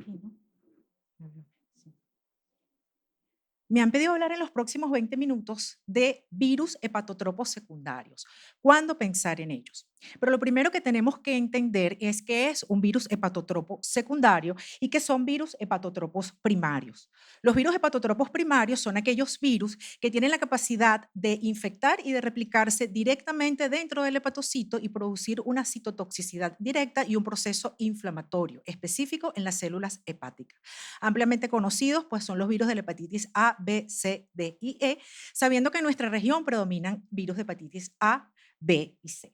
Sí. Me han pedido hablar en los próximos 20 minutos de virus hepatotropos secundarios. ¿Cuándo pensar en ellos? Pero lo primero que tenemos que entender es qué es un virus hepatotropo secundario y qué son virus hepatotropos primarios. Los virus hepatotropos primarios son aquellos virus que tienen la capacidad de infectar y de replicarse directamente dentro del hepatocito y producir una citotoxicidad directa y un proceso inflamatorio específico en las células hepáticas. Ampliamente conocidos pues son los virus de la hepatitis A, B, C, D y E, sabiendo que en nuestra región predominan virus de hepatitis A, B y C.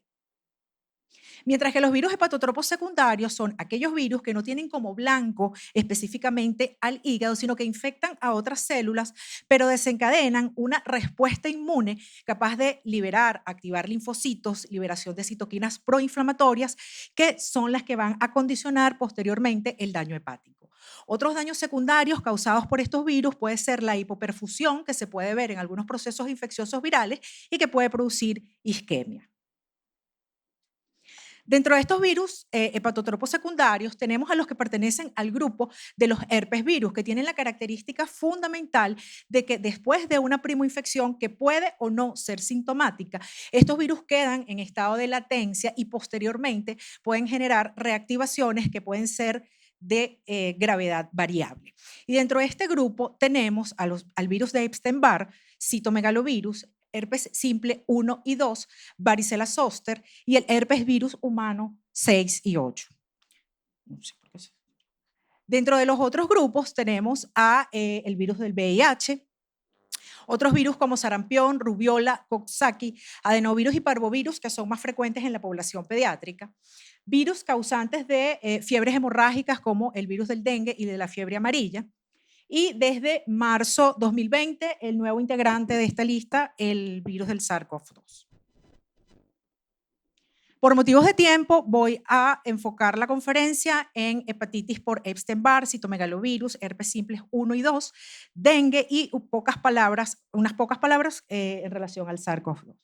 Mientras que los virus hepatotropos secundarios son aquellos virus que no tienen como blanco específicamente al hígado, sino que infectan a otras células, pero desencadenan una respuesta inmune capaz de liberar, activar linfocitos, liberación de citoquinas proinflamatorias, que son las que van a condicionar posteriormente el daño hepático. Otros daños secundarios causados por estos virus puede ser la hipoperfusión, que se puede ver en algunos procesos infecciosos virales y que puede producir isquemia. Dentro de estos virus hepatotropos secundarios tenemos a los que pertenecen al grupo de los herpes virus, que tienen la característica fundamental de que después de una primoinfección que puede o no ser sintomática, estos virus quedan en estado de latencia y posteriormente pueden generar reactivaciones que pueden ser de gravedad variable. Y dentro de este grupo tenemos al virus de Epstein-Barr, citomegalovirus, herpes simple 1 y 2, varicela zoster y el herpes virus humano 6 y 8. No sé por qué. Dentro de los otros grupos tenemos el virus del VIH, otros virus como sarampión, rubiola, coxsackie, adenovirus y parvovirus, que son más frecuentes en la población pediátrica, virus causantes de fiebres hemorrágicas como el virus del dengue y de la fiebre amarilla, y desde marzo 2020, el nuevo integrante de esta lista, el virus del SARS-CoV-2. Por motivos de tiempo, voy a enfocar la conferencia en hepatitis por Epstein-Barr, citomegalovirus, herpes simples 1 y 2, dengue y unas pocas palabras en relación al SARS-CoV-2.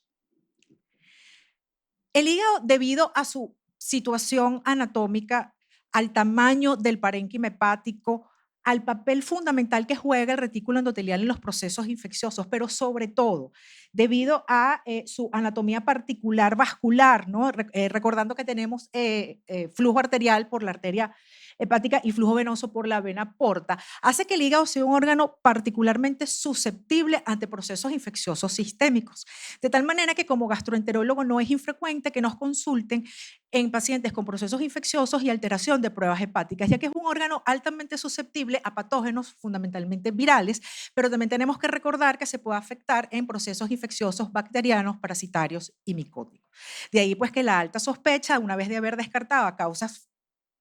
El hígado, debido a su situación anatómica, al tamaño del parénquima hepático, al papel fundamental que juega el retículo endotelial en los procesos infecciosos, pero sobre todo debido a su anatomía particular vascular, ¿no? Recordando que tenemos flujo arterial por la arteria hepática y flujo venoso por la vena porta, hace que el hígado sea un órgano particularmente susceptible ante procesos infecciosos sistémicos. De tal manera que como gastroenterólogo no es infrecuente que nos consulten en pacientes con procesos infecciosos y alteración de pruebas hepáticas, ya que es un órgano altamente susceptible a patógenos fundamentalmente virales, pero también tenemos que recordar que se puede afectar en procesos infecciosos bacterianos, parasitarios y micóticos. De ahí pues que la alta sospecha, una vez de haber descartado a causas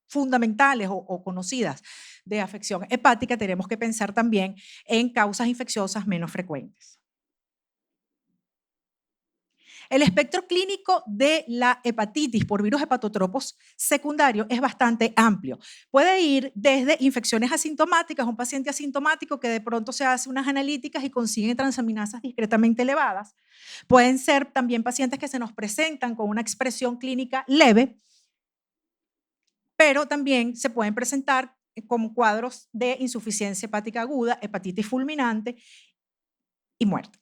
fundamentales o conocidas de afección hepática, tenemos que pensar también en causas infecciosas menos frecuentes. El espectro clínico de la hepatitis por virus hepatotropos secundarios es bastante amplio. Puede ir desde infecciones asintomáticas, un paciente asintomático que de pronto se hace unas analíticas y consigue transaminasas discretamente elevadas. Pueden ser también pacientes que se nos presentan con una expresión clínica leve, pero también se pueden presentar como cuadros de insuficiencia hepática aguda, hepatitis fulminante y muerte.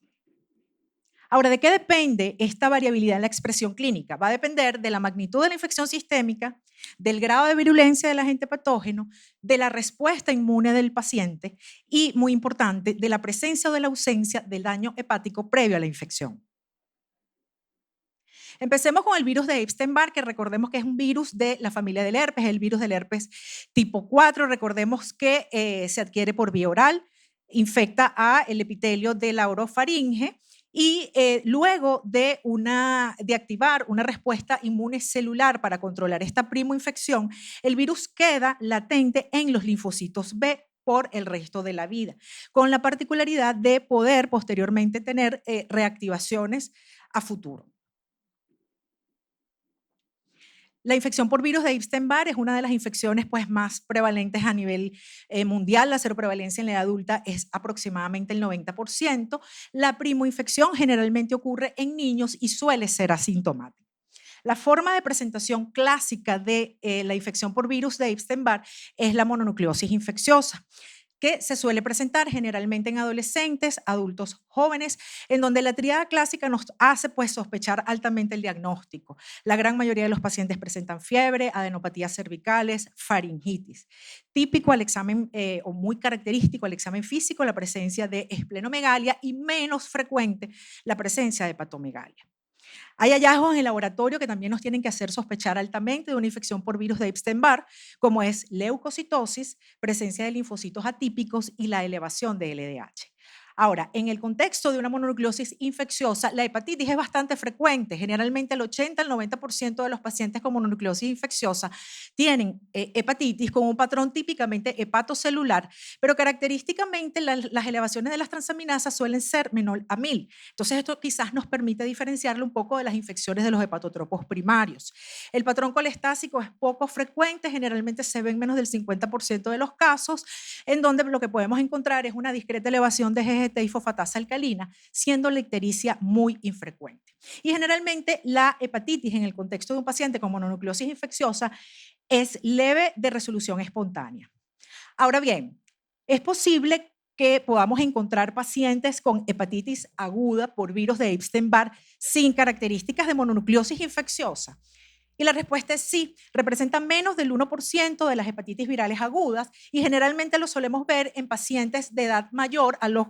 Ahora, ¿de qué depende esta variabilidad en la expresión clínica? Va a depender de la magnitud de la infección sistémica, del grado de virulencia del agente patógeno, de la respuesta inmune del paciente y, muy importante, de la presencia o de la ausencia del daño hepático previo a la infección. Empecemos con el virus de Epstein-Barr, que recordemos que es un virus de la familia del herpes, el virus del herpes tipo 4. Recordemos que se adquiere por vía oral, infecta el epitelio de la orofaringe y luego de activar una respuesta inmune celular para controlar esta primoinfección, el virus queda latente en los linfocitos B por el resto de la vida, con la particularidad de poder posteriormente tener reactivaciones a futuro. La infección por virus de Epstein-Barr es una de las infecciones pues, más prevalentes a nivel mundial. La seroprevalencia en la edad adulta es aproximadamente el 90%. La primoinfección generalmente ocurre en niños y suele ser asintomática. La forma de presentación clásica de la infección por virus de Epstein-Barr es la mononucleosis infecciosa, que se suele presentar generalmente en adolescentes, adultos jóvenes, en donde la tríada clásica nos hace pues sospechar altamente el diagnóstico. La gran mayoría de los pacientes presentan fiebre, adenopatías cervicales, faringitis. Típico al examen o muy característico al examen físico la presencia de esplenomegalia y menos frecuente la presencia de hepatomegalia. Hay hallazgos en el laboratorio que también nos tienen que hacer sospechar altamente de una infección por virus de Epstein-Barr, como es leucocitosis, presencia de linfocitos atípicos y la elevación de LDH. Ahora, en el contexto de una mononucleosis infecciosa, la hepatitis es bastante frecuente. Generalmente el 80 al 90% de los pacientes con mononucleosis infecciosa tienen hepatitis con un patrón típicamente hepatocelular, pero característicamente las elevaciones de las transaminasas suelen ser menor a 1000. Entonces esto quizás nos permite diferenciarlo un poco de las infecciones de los hepatotropos primarios. El patrón colestásico es poco frecuente, generalmente se ve en menos del 50% de los casos, en donde lo que podemos encontrar es una discreta elevación de GGT y fosfatasa alcalina, siendo la ictericia muy infrecuente. Y generalmente la hepatitis en el contexto de un paciente con mononucleosis infecciosa es leve de resolución espontánea. Ahora bien, es posible que podamos encontrar pacientes con hepatitis aguda por virus de Epstein-Barr sin características de mononucleosis infecciosa. Y la respuesta es sí, representa menos del 1% de las hepatitis virales agudas y generalmente lo solemos ver en pacientes de edad mayor a los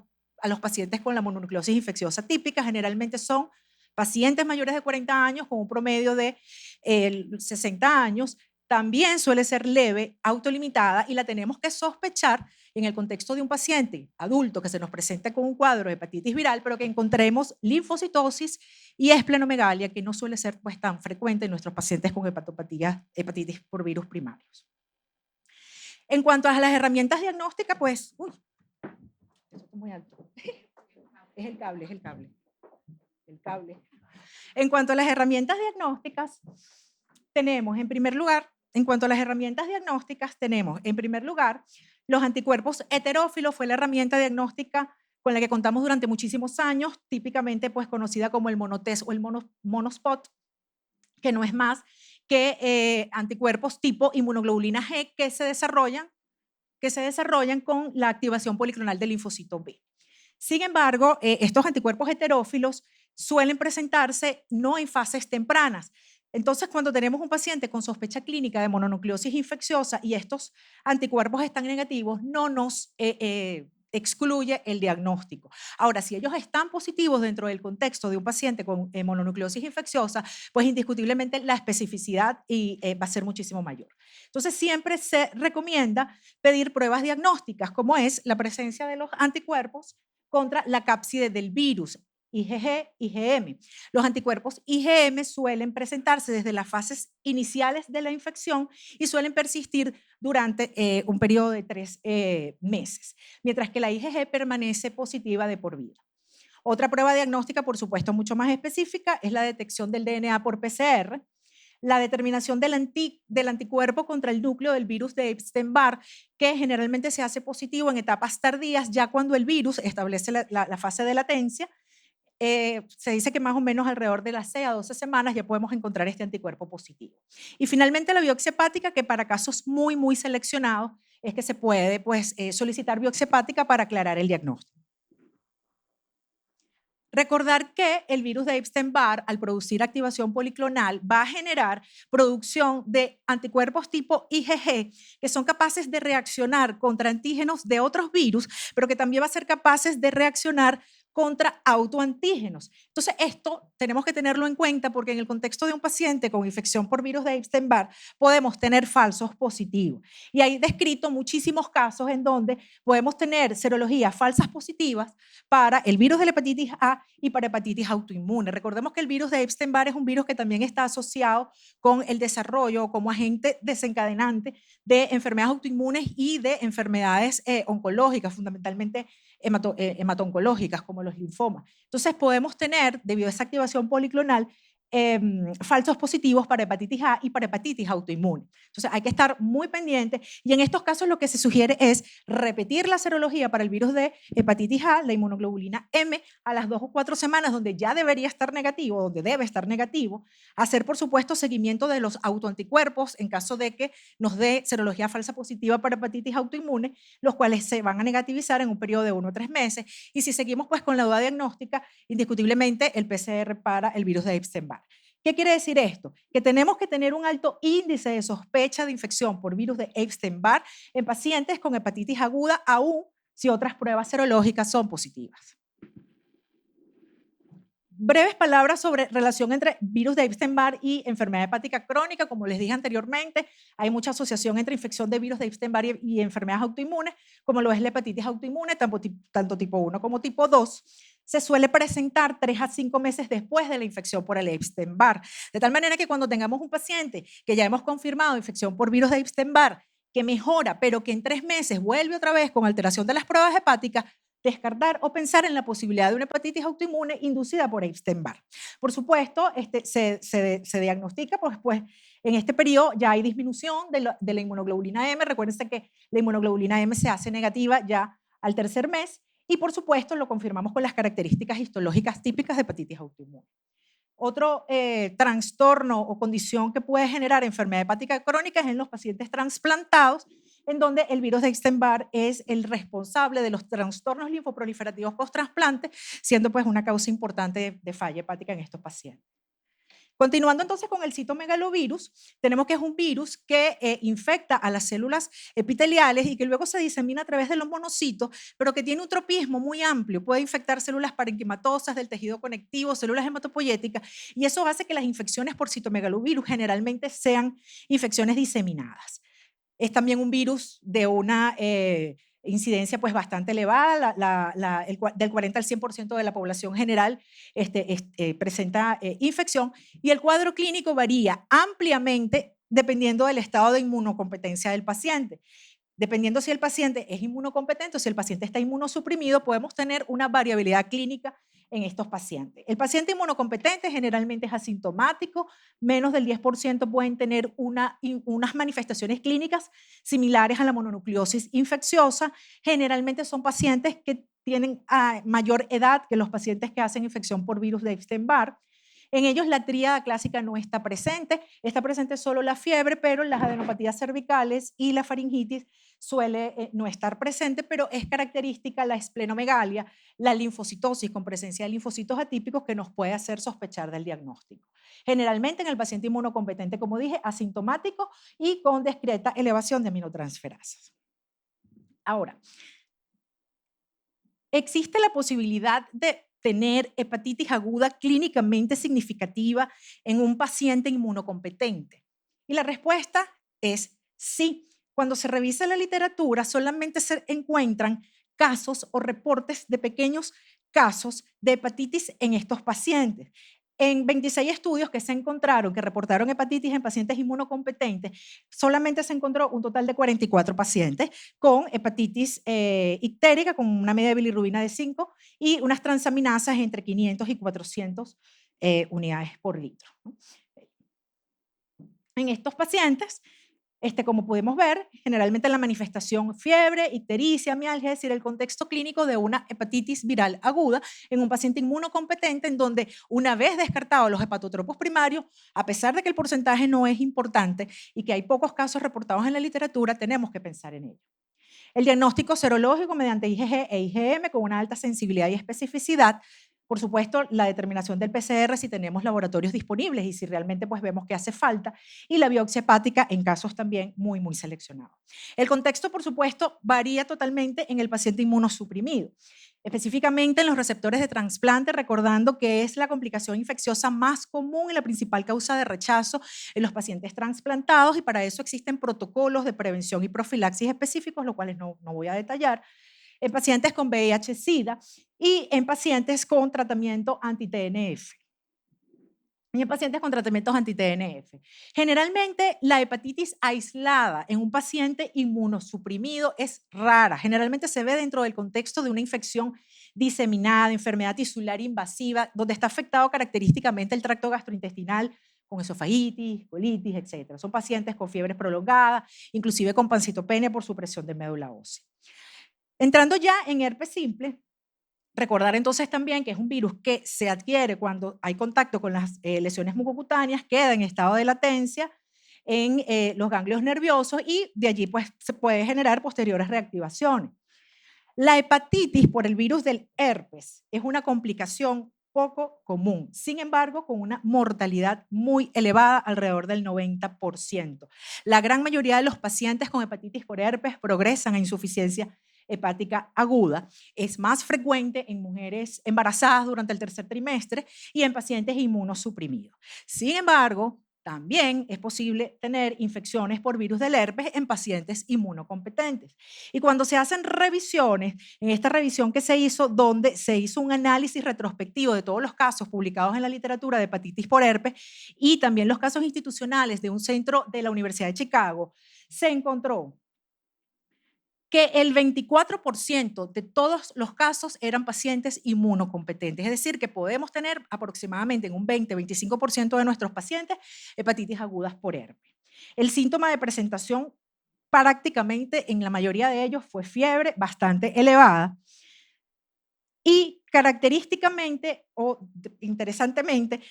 pacientes con la mononucleosis infecciosa típica. Generalmente son pacientes mayores de 40 años con un promedio de 60 años. También suele ser leve, autolimitada y la tenemos que sospechar en el contexto de un paciente adulto que se nos presente con un cuadro de hepatitis viral, pero que encontremos linfocitosis y esplenomegalia, que no suele ser pues, tan frecuente en nuestros pacientes con hepatitis por virus primarios. En cuanto a las herramientas diagnósticas, pues, eso está muy alto. Es el cable, el cable. En cuanto a las herramientas diagnósticas, tenemos en primer lugar, los anticuerpos heterófilos. Fue la herramienta diagnóstica con la que contamos durante muchísimos años, típicamente pues conocida como el monotest o el monospot, que no es más que anticuerpos tipo inmunoglobulina G que se desarrollan con la activación policlonal del linfocito B. Sin embargo, estos anticuerpos heterófilos suelen presentarse no en fases tempranas. Entonces, cuando tenemos un paciente con sospecha clínica de mononucleosis infecciosa y estos anticuerpos están negativos, no nos excluye el diagnóstico. Ahora, si ellos están positivos dentro del contexto de un paciente con mononucleosis infecciosa, pues indiscutiblemente la especificidad va a ser muchísimo mayor. Entonces, siempre se recomienda pedir pruebas diagnósticas, como es la presencia de los anticuerpos contra la cápside del virus, IgG, IgM. Los anticuerpos IgM suelen presentarse desde las fases iniciales de la infección y suelen persistir durante un periodo de 3 meses, mientras que la IgG permanece positiva de por vida. Otra prueba diagnóstica, por supuesto, mucho más específica, es la detección del DNA por PCR, la determinación del anticuerpo contra el núcleo del virus de Epstein-Barr, que generalmente se hace positivo en etapas tardías, ya cuando el virus establece la fase de latencia. Se dice que más o menos alrededor de las 6 a 12 semanas ya podemos encontrar este anticuerpo positivo. Y finalmente la biopsia hepática, que para casos muy, muy seleccionados es que se puede pues, solicitar biopsia hepática para aclarar el diagnóstico. Recordar que el virus de Epstein-Barr, al producir activación policlonal, va a generar producción de anticuerpos tipo IgG, que son capaces de reaccionar contra antígenos de otros virus, pero que también va a ser capaces de reaccionar contra autoantígenos. Entonces, esto tenemos que tenerlo en cuenta porque en el contexto de un paciente con infección por virus de Epstein-Barr podemos tener falsos positivos. Y hay descrito muchísimos casos en donde podemos tener serologías falsas positivas para el virus de la hepatitis A y para hepatitis autoinmune. Recordemos que el virus de Epstein-Barr es un virus que también está asociado con el desarrollo como agente desencadenante de enfermedades autoinmunes y de enfermedades oncológicas, fundamentalmente hemato-oncológicas como los linfomas. Entonces podemos tener, debido a esa activación policlonal, falsos positivos para hepatitis A y para hepatitis autoinmune. Entonces hay que estar muy pendiente y en estos casos lo que se sugiere es repetir la serología para el virus de hepatitis A, la inmunoglobulina M, a las 2 o 4 semanas donde ya debería estar negativo, donde debe estar negativo, hacer por supuesto seguimiento de los autoanticuerpos en caso de que nos dé serología falsa positiva para hepatitis autoinmune, los cuales se van a negativizar en un periodo de 1 o 3 meses. Y si seguimos pues con la duda diagnóstica, indiscutiblemente el PCR para el virus de Epstein-Barr. ¿Qué quiere decir esto? Que tenemos que tener un alto índice de sospecha de infección por virus de Epstein-Barr en pacientes con hepatitis aguda, aún si otras pruebas serológicas son positivas. Breves palabras sobre relación entre virus de Epstein-Barr y enfermedad hepática crónica. Como les dije anteriormente, hay mucha asociación entre infección de virus de Epstein-Barr y enfermedades autoinmunes, como lo es la hepatitis autoinmune, tanto tipo 1 como tipo 2. Se suele presentar 3 a 5 meses después de la infección por el Epstein-Barr. De tal manera que cuando tengamos un paciente que ya hemos confirmado infección por virus de Epstein-Barr, que mejora, pero que en 3 meses vuelve otra vez con alteración de las pruebas hepáticas, descartar o pensar en la posibilidad de una hepatitis autoinmune inducida por Epstein-Barr. Por supuesto, se diagnostica, pues en este periodo ya hay disminución de la inmunoglobulina M. Recuérdense que la inmunoglobulina M se hace negativa ya al tercer mes y por supuesto lo confirmamos con las características histológicas típicas de hepatitis autoinmune. Otro trastorno o condición que puede generar enfermedad hepática crónica es en los pacientes trasplantados, en donde el virus de Epstein-Barr es el responsable de los trastornos linfoproliferativos post-trasplante, siendo pues una causa importante de falla hepática en estos pacientes. Continuando entonces con el citomegalovirus, tenemos que es un virus que infecta a las células epiteliales y que luego se disemina a través de los monocitos, pero que tiene un tropismo muy amplio. Puede infectar células parenquimatosas del tejido conectivo, células hematopoyéticas, y eso hace que las infecciones por citomegalovirus generalmente sean infecciones diseminadas. Es también un virus de una incidencia pues bastante elevada, del 40 al 100% de la población general presenta infección y el cuadro clínico varía ampliamente dependiendo del estado de inmunocompetencia del paciente. Dependiendo si el paciente es inmunocompetente o si el paciente está inmunosuprimido, podemos tener una variabilidad clínica en estos pacientes. El paciente inmunocompetente generalmente es asintomático, menos del 10% pueden tener unas manifestaciones clínicas similares a la mononucleosis infecciosa. Generalmente son pacientes que tienen mayor edad que los pacientes que hacen infección por virus de Epstein-Barr. En ellos la tríada clásica no está presente solo la fiebre, pero las adenopatías cervicales y la faringitis suele no estar presente, pero es característica la esplenomegalia, la linfocitosis con presencia de linfocitos atípicos que nos puede hacer sospechar del diagnóstico. Generalmente en el paciente inmunocompetente, como dije, asintomático y con discreta elevación de aminotransferasas. Ahora, existe la posibilidad de tener hepatitis aguda clínicamente significativa en un paciente inmunocompetente? Y la respuesta es sí. Cuando se revisa la literatura, solamente se encuentran casos o reportes de pequeños casos de hepatitis en estos pacientes. En 26 estudios que se encontraron, que reportaron hepatitis en pacientes inmunocompetentes, solamente se encontró un total de 44 pacientes con hepatitis ictérica, con una media de bilirrubina de 5 y unas transaminasas entre 500 y 400 unidades por litro. En estos pacientes, como podemos ver, generalmente la manifestación fiebre, ictericia, mialgia, es decir, el contexto clínico de una hepatitis viral aguda en un paciente inmunocompetente en donde una vez descartados los hepatotropos primarios, a pesar de que el porcentaje no es importante y que hay pocos casos reportados en la literatura, tenemos que pensar en ello. El diagnóstico serológico mediante IgG e IgM con una alta sensibilidad y especificidad. Por supuesto, la determinación del PCR si tenemos laboratorios disponibles y si realmente pues vemos que hace falta, y la biopsia hepática en casos también muy, muy seleccionados. El contexto, por supuesto, varía totalmente en el paciente inmunosuprimido, específicamente en los receptores de trasplante, recordando que es la complicación infecciosa más común y la principal causa de rechazo en los pacientes trasplantados, y para eso existen protocolos de prevención y profilaxis específicos, los cuales no voy a detallar, en pacientes con VIH-Sida y en pacientes con tratamiento anti-TNF. y en pacientes con tratamientos anti-TNF. Generalmente, la hepatitis aislada en un paciente inmunosuprimido es rara. Generalmente se ve dentro del contexto de una infección diseminada, enfermedad tisular invasiva, donde está afectado característicamente el tracto gastrointestinal con esofagitis, colitis, etc. Son pacientes con fiebres prolongadas, inclusive con pancitopenia por supresión de médula ósea. Entrando ya en herpes simple, recordar entonces también que es un virus que se adquiere cuando hay contacto con las lesiones mucocutáneas, queda en estado de latencia en los ganglios nerviosos y de allí pues se puede generar posteriores reactivaciones. La hepatitis por el virus del herpes es una complicación poco común, sin embargo, con una mortalidad muy elevada, alrededor del 90%. La gran mayoría de los pacientes con hepatitis por herpes progresan a insuficiencia hepática aguda. Es más frecuente en mujeres embarazadas durante el tercer trimestre y en pacientes inmunosuprimidos. Sin embargo, también es posible tener infecciones por virus del herpes en pacientes inmunocompetentes. Y cuando se hacen revisiones, en esta revisión que se hizo, donde se hizo un análisis retrospectivo de todos los casos publicados en la literatura de hepatitis por herpes y también los casos institucionales de un centro de la Universidad de Chicago, se encontró que el 24% de todos los casos eran pacientes inmunocompetentes, es decir, que podemos tener aproximadamente en un 20-25% de nuestros pacientes hepatitis agudas por herpes. El síntoma de presentación prácticamente en la mayoría de ellos fue fiebre bastante elevada y característicamente o interesantemente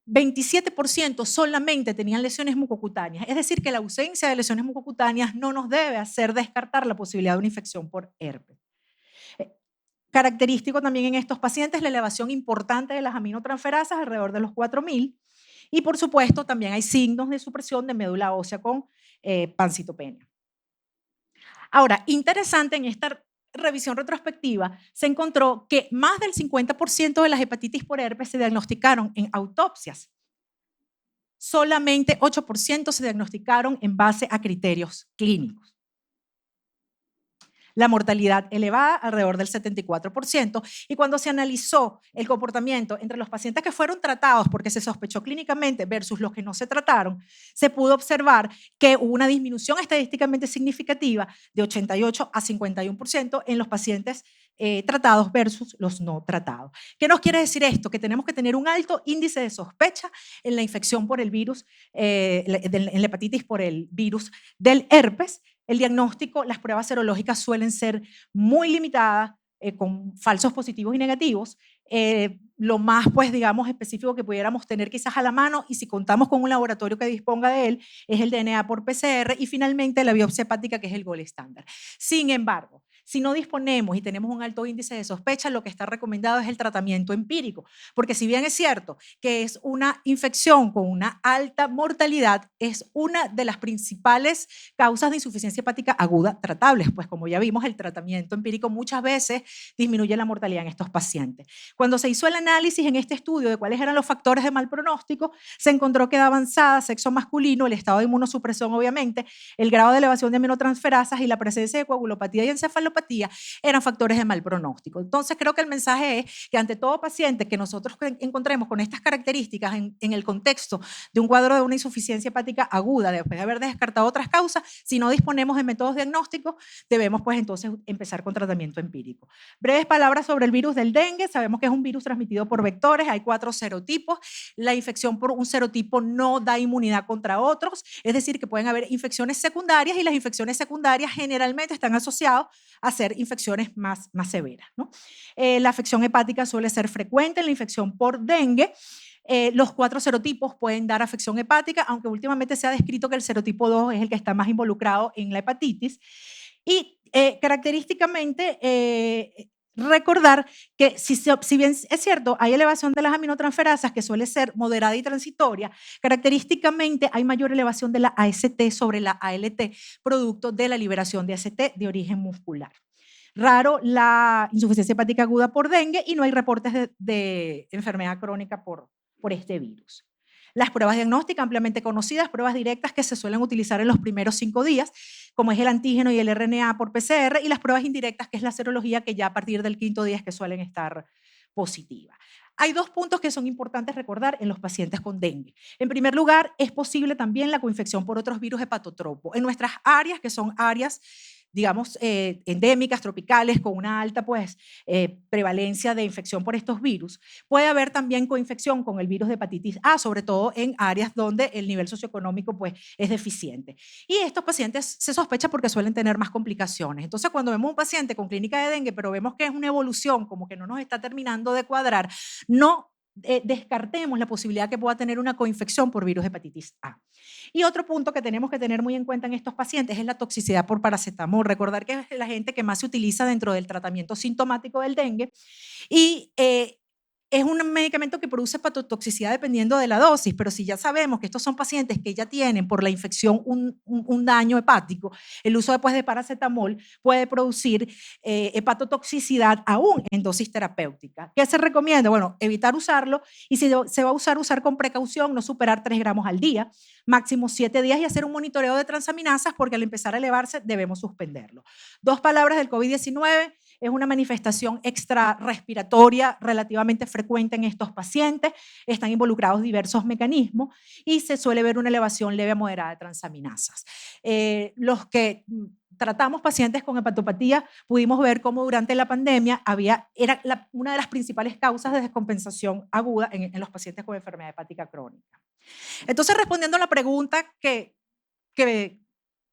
27% solamente tenían lesiones mucocutáneas, es decir, que la ausencia de lesiones mucocutáneas no nos debe hacer descartar la posibilidad de una infección por herpes. Característico también en estos pacientes la elevación importante de las aminotransferasas alrededor de los 4000 y por supuesto también hay signos de supresión de médula ósea con pancitopenia. Ahora, interesante en esta revisión retrospectiva, se encontró que más del 50% de las hepatitis por herpes se diagnosticaron en autopsias. Solamente 8% se diagnosticaron en base a criterios clínicos. La mortalidad elevada, alrededor del 74%, y cuando se analizó el comportamiento entre los pacientes que fueron tratados porque se sospechó clínicamente versus los que no se trataron, se pudo observar que hubo una disminución estadísticamente significativa de 88 a 51% en los pacientes tratados versus los no tratados. ¿Qué nos quiere decir esto? Que tenemos que tener un alto índice de sospecha en la infección por el virus, en la hepatitis por el virus del herpes. El diagnóstico, las pruebas serológicas suelen ser muy limitadas, con falsos positivos y negativos. Lo más, pues, digamos, específico que pudiéramos tener quizás a la mano, y si contamos con un laboratorio que disponga de él, es el DNA por PCR y finalmente la biopsia hepática, que es el gold estándar. Sin embargo, si no disponemos y tenemos un alto índice de sospecha, lo que está recomendado es el tratamiento empírico, porque si bien es cierto que es una infección con una alta mortalidad, es una de las principales causas de insuficiencia hepática aguda tratables, pues como ya vimos, el tratamiento empírico muchas veces disminuye la mortalidad en estos pacientes. Cuando se hizo el análisis en este estudio de cuáles eran los factores de mal pronóstico, se encontró que edad avanzada, sexo masculino, el estado de inmunosupresión obviamente, el grado de elevación de aminotransferasas y la presencia de coagulopatía y encefalopatía eran factores de mal pronóstico. Entonces creo que el mensaje es que ante todo paciente que nosotros encontremos con estas características en el contexto de un cuadro de una insuficiencia hepática aguda, después de haber descartado otras causas, si no disponemos de métodos diagnósticos, debemos pues entonces empezar con tratamiento empírico. Breves palabras sobre el virus del dengue. Sabemos que es un virus transmitido por vectores, hay 4 serotipos. La infección por un serotipo no da inmunidad contra otros, es decir, que pueden haber infecciones secundarias y las infecciones secundarias generalmente están asociadas a ser infecciones más severas, ¿no? La afección hepática suele ser frecuente en la infección por dengue. Los 4 serotipos pueden dar afección hepática, aunque últimamente se ha descrito que el serotipo 2 es el que está más involucrado en la hepatitis. Y característicamente, recordar que si bien es cierto, hay elevación de las aminotransferasas que suele ser moderada y transitoria, característicamente hay mayor elevación de la AST sobre la ALT, producto de la liberación de ACT de origen muscular. Raro la insuficiencia hepática aguda por dengue y no hay reportes de enfermedad crónica por este virus. Las pruebas diagnósticas ampliamente conocidas, pruebas directas que se suelen utilizar en los primeros 5 días, como es el antígeno y el RNA por PCR, y las pruebas indirectas, que es la serología, que ya a partir del 5.º día es que suelen estar positivas. Hay dos puntos que son importantes recordar en los pacientes con dengue. En primer lugar, es posible también la coinfección por otros virus hepatotropos. En nuestras áreas, que son áreas, digamos, endémicas, tropicales, con una alta pues, prevalencia de infección por estos virus, puede haber también coinfección con el virus de hepatitis A, sobre todo en áreas donde el nivel socioeconómico pues, es deficiente. Y estos pacientes se sospecha porque suelen tener más complicaciones. Entonces, cuando vemos un paciente con clínica de dengue, pero vemos que es una evolución, como que no nos está terminando de cuadrar, no descartemos la posibilidad que pueda tener una coinfección por virus hepatitis A. Y otro punto que tenemos que tener muy en cuenta en estos pacientes es la toxicidad por paracetamol. Recordar que es la gente que más se utiliza dentro del tratamiento sintomático del dengue y es un medicamento que produce hepatotoxicidad dependiendo de la dosis, pero si ya sabemos que estos son pacientes que ya tienen por la infección un daño hepático, el uso después de paracetamol puede producir hepatotoxicidad aún en dosis terapéutica. ¿Qué se recomienda? Bueno, evitar usarlo y si se va a usar con precaución, no superar 3 gramos al día, máximo 7 días y hacer un monitoreo de transaminasas porque al empezar a elevarse debemos suspenderlo. 2 palabras del COVID-19. Es una manifestación extrarrespiratoria relativamente frecuente en estos pacientes, están involucrados diversos mecanismos y se suele ver una elevación leve a moderada de transaminasas. Los que tratamos pacientes con hepatopatía, pudimos ver cómo durante la pandemia era una de las principales causas de descompensación aguda en los pacientes con enfermedad hepática crónica. Entonces, respondiendo a la pregunta que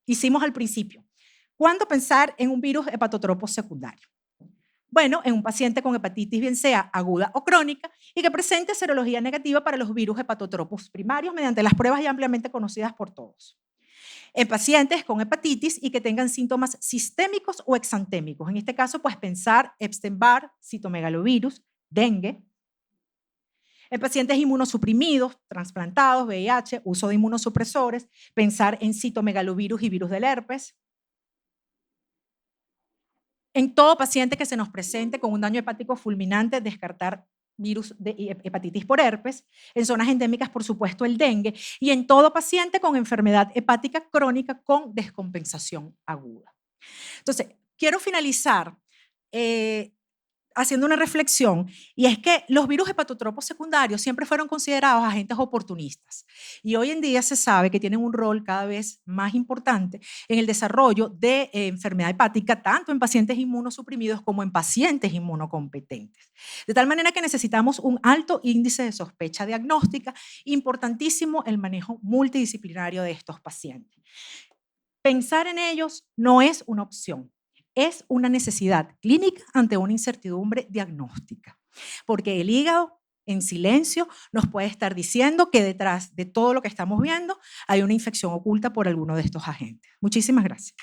hicimos al principio, ¿cuándo pensar en un virus hepatotropo secundario? Bueno, en un paciente con hepatitis, bien sea aguda o crónica, y que presente serología negativa para los virus hepatotropos primarios mediante las pruebas ya ampliamente conocidas por todos. En pacientes con hepatitis y que tengan síntomas sistémicos o exantémicos. En este caso, pues pensar Epstein-Barr, citomegalovirus, dengue. En pacientes inmunosuprimidos, trasplantados, VIH, uso de inmunosupresores, pensar en citomegalovirus y virus del herpes. En todo paciente que se nos presente con un daño hepático fulminante, descartar virus de hepatitis por herpes, en zonas endémicas, por supuesto, el dengue, y en todo paciente con enfermedad hepática crónica con descompensación aguda. Entonces, quiero finalizar haciendo una reflexión, y es que los virus hepatotropos secundarios siempre fueron considerados agentes oportunistas y hoy en día se sabe que tienen un rol cada vez más importante en el desarrollo de enfermedad hepática, tanto en pacientes inmunosuprimidos como en pacientes inmunocompetentes. De tal manera que necesitamos un alto índice de sospecha diagnóstica, importantísimo el manejo multidisciplinario de estos pacientes. Pensar en ellos no es una opción, es una necesidad clínica ante una incertidumbre diagnóstica, porque el hígado en silencio nos puede estar diciendo que detrás de todo lo que estamos viendo hay una infección oculta por alguno de estos agentes. Muchísimas gracias.